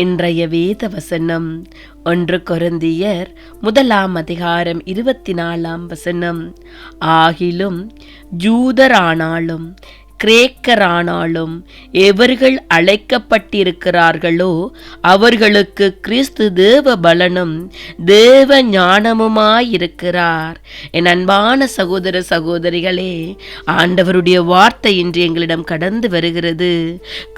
இன்றைய வேத வசனம் 1 கொரிந்தியர் 1:24 ஆகிலும் யூதரானாலும் கிரேக்கரானாலும் எவர்கள் அழைக்கப்பட்டிருக்கிறார்களோ அவர்களுக்கு கிறிஸ்து தேவ பலனும் தேவ ஞானமுமாயிருக்கிறார். என் அன்பான சகோதர சகோதரிகளே, ஆண்டவருடைய வார்த்தை இன்று எங்களிடம் கடந்து வருகிறது.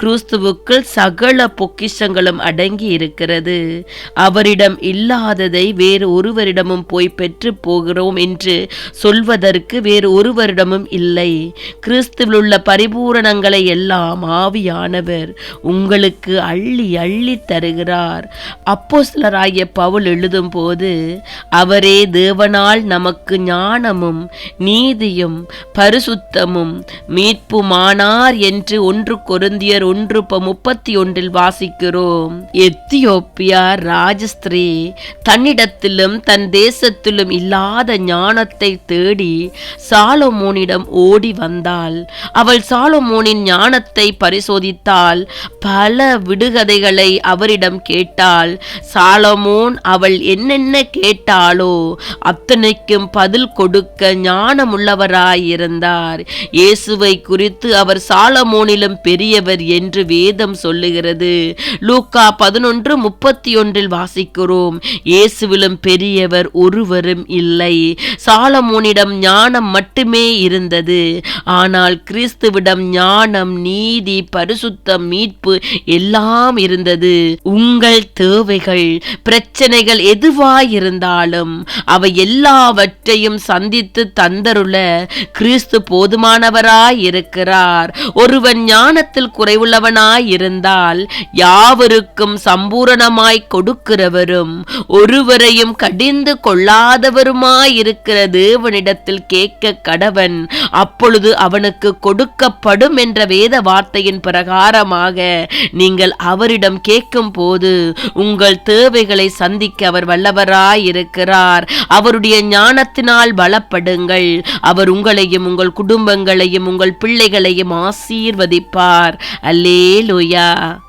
கிறிஸ்துவுக்குள் சகல பொக்கிஷங்களும் அடங்கி இருக்கிறது. அவரிடம் இல்லாததை வேறு ஒருவரிடமும் போய் பெற்று போகிறோம் என்று சொல்வதற்கு வேறு ஒருவரிடமும் இல்லை. கிறிஸ்துவில் உள்ள பரிபூரணங்களை எல்லாம் ஆவியானவர் உங்களுக்கு அள்ளி அள்ளி தருகிறார். அப்போஸ்தலராகிய பவுல் எழுதும் போது அவரே தேவனால் நமக்கு ஞானமும் நீதியும் பரிசுத்தமும் மீட்புமானார் என்று 1 கொரிந்தியர் 1:31 வாசிக்கிறோம். எத்தியோப்பியா ராஜஸ்திரீ தன்னிடத்திலும் தன் தேசத்திலும் இல்லாத ஞானத்தை தேடி சாலமோனிடம் ஓடி வந்தாள். அவள் சாலமோனின் ஞானத்தை பரிசோதித்தாள். பல விடுகதைகளை அவரிடம் கேட்டாள். சாலமோன் அவள் என்னென்ன கேட்டாளோ அத்தனைக்கும் பதில் கொடுக்க ஞானமுள்ளவராயிருந்தார். இயேசுவை குறித்து அவர் சாலமோனிலும் பெரியவர் என்று வேதம் சொல்லுகிறது. லூக்கா 11:31 வாசிக்கிறோம். இயேசுவிலும் பெரியவர் ஒருவரும் இல்லை. சாலமோனிடம் ஞானம் மட்டுமே இருந்தது. ஆனால் கிறிஸ்துவிடம் ஞானம், நீதி, பரிசுத்தம், மீட்பு எல்லாம் இருந்தது. உங்கள் தேவைகள், பிரச்சனைகள் எதுவாயிருந்தாலும் அவை எல்லாவற்றையும் சந்தித்து தந்தருள கிறிஸ்து போதுமானவராயிருக்கிறார். ஒருவன் ஞானத்தில் குறைவுள்ளவனாயிருந்தால் யாவருக்கும் சம்பூரணமாய் கொடுக்கிறவரும் ஒருவரையும் கடிந்து கொள்ளாதவருமாயிருக்கிற தேவனிடத்தில் கேட்க கடவன், அப்பொழுது அவனுக்கு கொடுக்கப்படும் என்ற வேத வார்த்தையின் பிரகாரமாக நீங்கள் அவரிடம் கேட்கும் போது உங்கள் தேவைகளை சந்திக்க அவர் வல்லவராயிருக்கிறார். அவருடைய ஞானத்தினால் பலப்படுங்கள். அவர் உங்களையும் உங்கள் குடும்பங்களையும் உங்கள் பிள்ளைகளையும் ஆசீர்வதிப்பார். அல்லேலூயா.